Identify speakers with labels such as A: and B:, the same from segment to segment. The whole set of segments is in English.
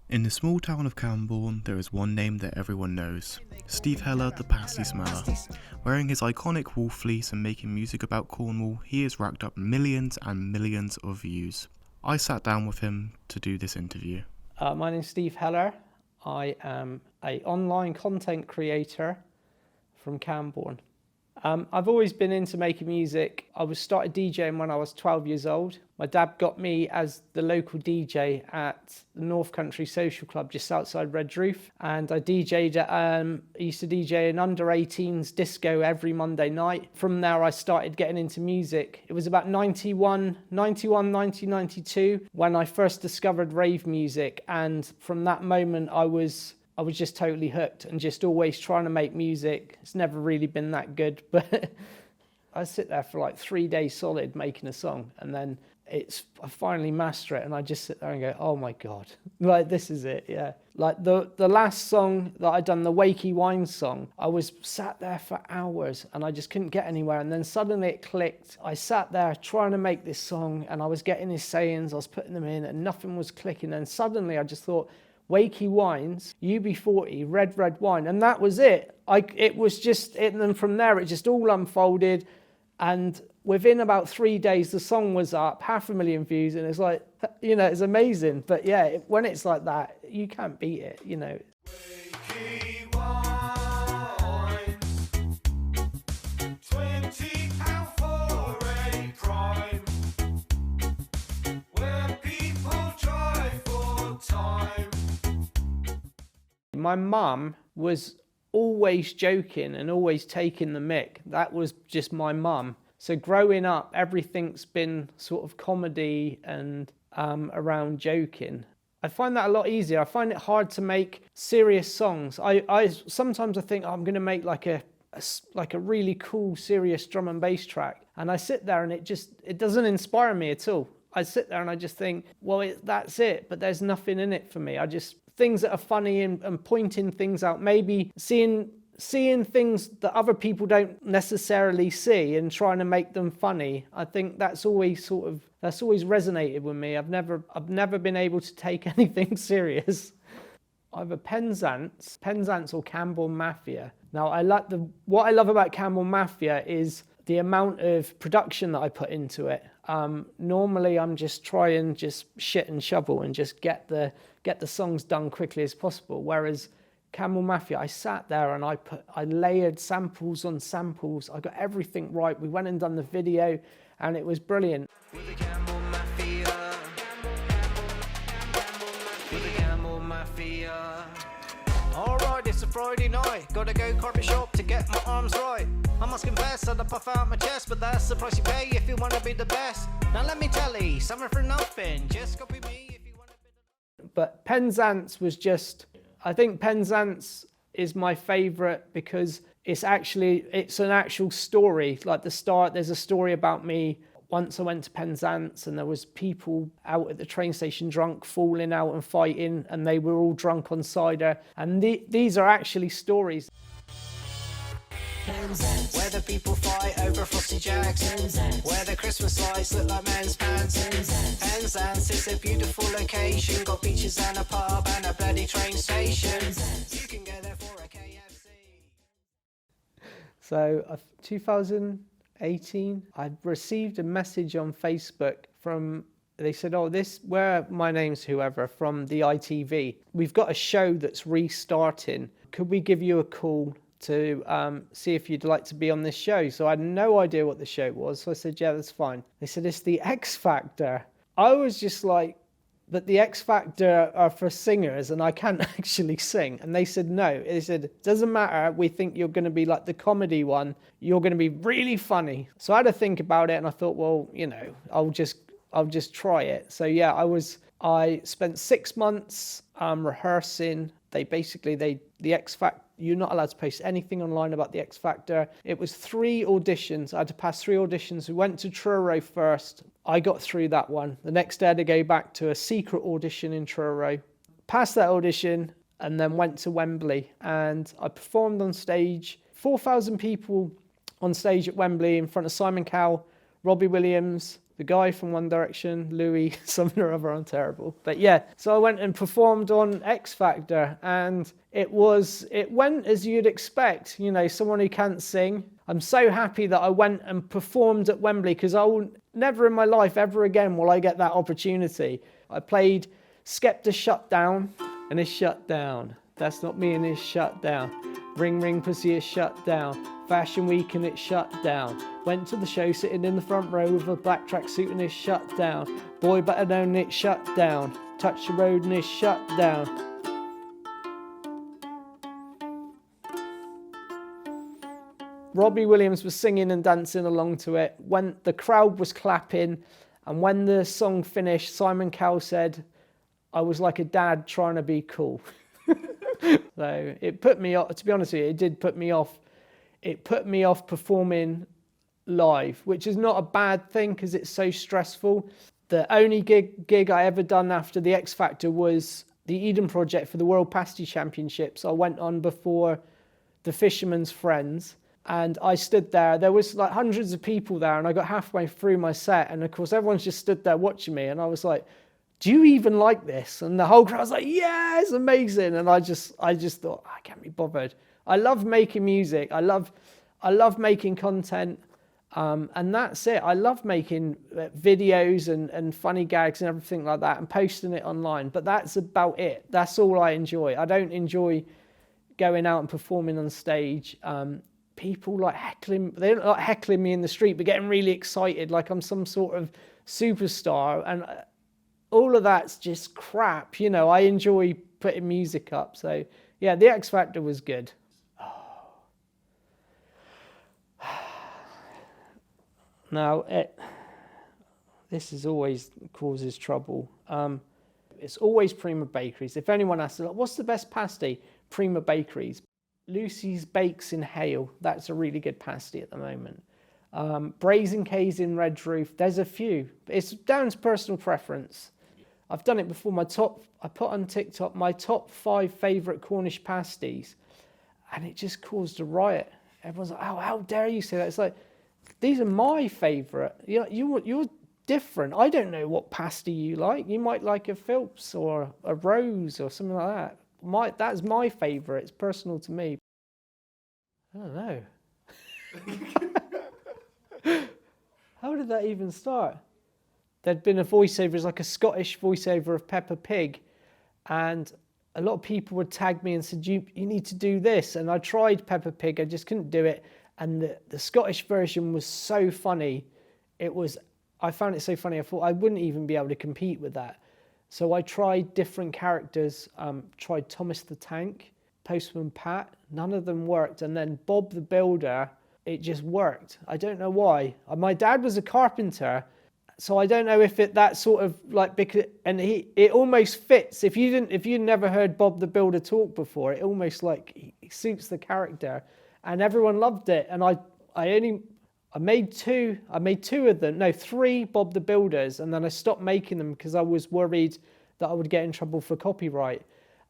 A: In the small town of Camborne, there is one name that everyone knows. Steve Heller, the pasty smeller. Wearing his iconic wool fleece and making music about Cornwall, he has racked up millions and millions of views. I sat down with him to do this interview.
B: My name is Steve Heller. I am an online content creator from Camborne. I've always been into making music. I started DJing when I was 12 years old. My dad got me as the local DJ at the North Country Social Club just outside Redroof. And I used to DJ an under-18s disco every Monday night. From there, I started getting into music. It was about 1992 when I first discovered rave music. And from that moment, I was just totally hooked and just always trying to make music. It's never really been that good, but I sit there for like 3 days solid making a song, and then I finally master it, and I just sit there and go, oh my God, like this is it, yeah. Like the last song that I'd done, the Wakey Wines song, I was sat there for hours and I just couldn't get anywhere, and then suddenly it clicked. I sat there trying to make this song and I was getting his sayings, I was putting them in and nothing was clicking, and suddenly I just thought, Wakey Wines, UB40, red wine, and that was it. It was just it, and then from there it just all unfolded, and within about 3 days the song was up, 500,000 views, and it's like, it's amazing. But yeah, when it's like that, you can't beat it,
C: Wakey Wines, £20 for a crime, where people drive for time.
B: My mum was always joking and always taking the mick. That was just my mum. So growing up, everything's been sort of comedy and around joking. I find that a lot easier. I find it hard to make serious songs. Sometimes I think, I'm going to make like a really cool, serious drum and bass track. And I sit there and it doesn't inspire me at all. I sit there and I just think, well, that's it, but there's nothing in it for me. Things that are funny and pointing things out, maybe seeing things that other people don't necessarily see and trying to make them funny. I think that's always resonated with me. I've never been able to take anything serious. Either Penzance or Camborne Mafia. Now, what I love about Camborne Mafia is the amount of production that I put into it. Normally I'm just trying shit and shovel and just get the songs done quickly as possible. Whereas Camborne Mafia, I sat there and I layered samples on samples. I got everything right. We went and done the video and it was brilliant.
C: With the Camborne Mafia, with the Camborne Mafia. Alright, it's a Friday night. Gotta go carpet shop to get my arms right. I must confess that I puff out my chest, but that's the price you pay if you want to be the best. Now let me tell you, something for nothing. Just copy me if you want to be the...
B: But Penzance was I think Penzance is my favourite because it's an actual story. Like the start, there's a story about me. Once I went to Penzance and there was people out at the train station drunk, falling out and fighting, and they were all drunk on cider. And these are actually stories.
C: Where the people fight over frosty jacks, where the Christmas lights look like men's pants. Penzance is a beautiful location, got beaches and a pub and a bloody train station. You can go there for a KFC.
B: So 2018, I received a message on Facebook they said, my name's whoever, from the ITV. We've got a show that's restarting. Could we give you a call to see if you'd like to be on this show? So I had no idea what the show was. So I said, yeah, that's fine. They said, it's the X Factor. I was just like, but the X Factor are for singers and I can't actually sing. And they said, no. They said, doesn't matter. We think you're going to be like the comedy one. You're going to be really funny. So I had to think about it and I thought, well, I'll just try it. So yeah, I spent 6 months rehearsing. The X Factor, you're not allowed to post anything online about the X Factor. It was 3 auditions. I had to pass 3 auditions. We went to Truro first. I got through that one. The next day I had to go back to a secret audition in Truro. Passed that audition and then went to Wembley. And I performed on stage. 4,000 people on stage at Wembley in front of Simon Cowell, Robbie Williams, the guy from One Direction, Louis, something or other, I'm terrible. But yeah, so I went and performed on X Factor, and it went as you'd expect, you know, someone who can't sing. I'm so happy that I went and performed at Wembley, because I will never in my life ever again will I get that opportunity. I played Skepta Shut Down, and it's shut down. That's not me, and it's shut down. Ring Ring Pussy is shut down. Fashion Week and it's shut down. Went to the show sitting in the front row with a black tracksuit and it's shut down. Boy Better Known and it's shut down. Touch the Road and it's shut down. Robbie Williams was singing and dancing along to it. When the crowd was clapping, and when the song finished, Simon Cowell said, "I was like a dad trying to be cool." So it put me off, to be honest with you, it did put me off. It put me off performing live, which is not a bad thing because it's so stressful. The only gig I ever done after the X Factor was the Eden Project for the World Pasty Championships. I went on before the Fisherman's Friends, and I stood there. There was like hundreds of people there, and I got halfway through my set, and of course everyone's just stood there watching me, and I was like, "Do you even like this?" And the whole crowd was like, "Yeah, it's amazing." And I just thought, I can't be bothered. I love making music. I love making content. And that's it. I love making videos and funny gags and everything like that and posting it online. But that's about it. That's all I enjoy. I don't enjoy going out and performing on stage. People like heckling. They don't like heckling me in the street, but getting really excited like I'm some sort of superstar. And all of that's just crap. You know, I enjoy putting music up. So yeah, the X Factor was good. Now, this is always causes trouble. It's always Prima Bakeries. If anyone asks, like, what's the best pasty? Prima Bakeries. Lucy's Bakes in Hale. That's a really good pasty at the moment. Brazen K's in Red Roof. There's a few. It's down to personal preference. I've done it before. I put on TikTok my top 5 favourite Cornish pasties, and it just caused a riot. Everyone's like, "Oh, how dare you say that?" It's like, these are my favourite. You're different. I don't know what pasty you like. You might like a Phelps or a Rose or something like that. That's my favourite. It's personal to me. I don't know. How did that even start? There'd been a voiceover, it was like a Scottish voiceover of Peppa Pig, and a lot of people would tag me and said, you need to do this. And I tried Peppa Pig, I just couldn't do it. And the Scottish version was so funny. I found it so funny, I thought I wouldn't even be able to compete with that. So I tried different characters, tried Thomas the Tank, Postman Pat, none of them worked. And then Bob the Builder, it just worked. I don't know why. My dad was a carpenter, so I don't know if that sort of like, because, and it almost fits. If you'd never heard Bob the Builder talk before, it almost like he suits the character. And everyone loved it. And I made 2 of them, no, 3 Bob the Builders, and then I stopped making them because I was worried that I would get in trouble for copyright.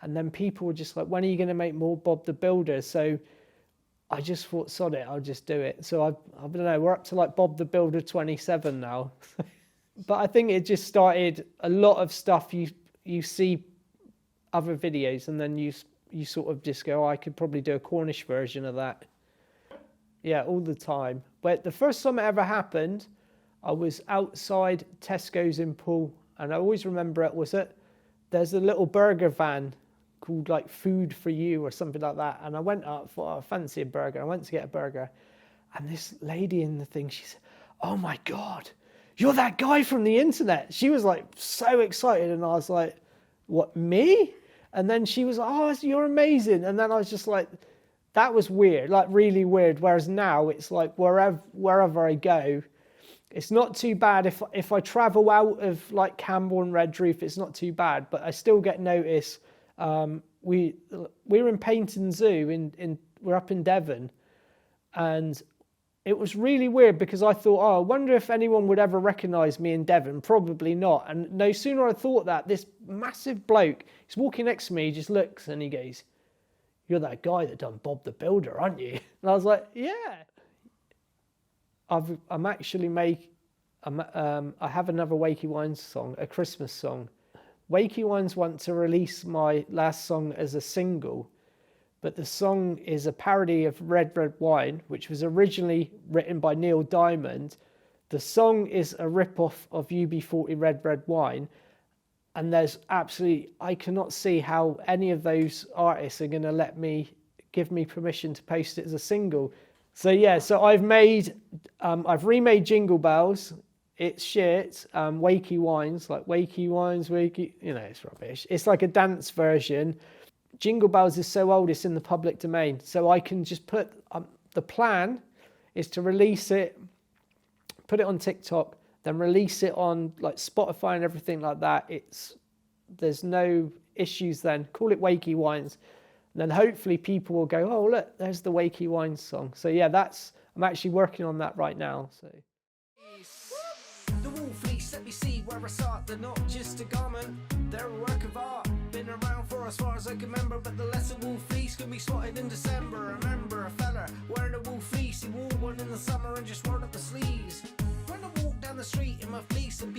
B: And then people were just like, "When are you going to make more Bob the Builders?" So I just thought, sod it, I'll just do it. So I don't know, we're up to like Bob the Builder 27 now. But I think it just started a lot of stuff you see other videos, and then you sort of just go, "Oh, I could probably do a Cornish version of that." Yeah, all the time. But the first time it ever happened, I was outside Tesco's in Poole, and I always remember there's a little burger van called like Food for You or something like that. And I went up, thought, "I fancy a burger." I went to get a burger, and this lady in the thing, she said, "Oh my God, you're that guy from the internet." She was like so excited, and I was like, "What, me?" And then she was like, "Oh, you're amazing." And then I was just like, that was weird, like really weird. Whereas now it's like wherever I go, it's not too bad. If I travel out of like Campbell and Red Roof, it's not too bad. But I still get notice. We're in Paynton Zoo we're up in Devon, and it was really weird because I thought, "Oh, I wonder if anyone would ever recognise me in Devon." Probably not. And no sooner I thought that, this massive bloke, he's walking next to me, he just looks and he goes, "You're that guy that done Bob the Builder, aren't you?" And I was like, "Yeah." I'm actually I have another Wakey Wines song, a Christmas song. Wakey Wines want to release my last song as a single, but the song is a parody of Red Red Wine, which was originally written by Neil Diamond. The song is a rip-off of UB40 Red Red Wine, and there's absolutely, I cannot see how any of those artists are going to give me permission to post it as a single. So yeah, so I've remade Jingle Bells. It's shit. Wakey Wines, like Wakey Wines, Wakey, it's rubbish. It's like a dance version. Jingle Bells is so old, it's in the public domain. So I can just put, the plan is to release it, put it on TikTok, then release it on like Spotify and everything like that. There's no issues then. Call it Wakey Wines. And then hopefully people will go, oh, look, there's the Wakey Wines song. So yeah, I'm actually working on that right now. So.
C: The wool fleece, let me see where I start. They're not just a garment, they're a work of art. Been around for as far as I can remember, but the lesser wool fleece can be spotted in December. Remember a fella wearing a wool fleece, he wore one in the summer and just rolled up the sleeves. When I walk down the street in my fleece and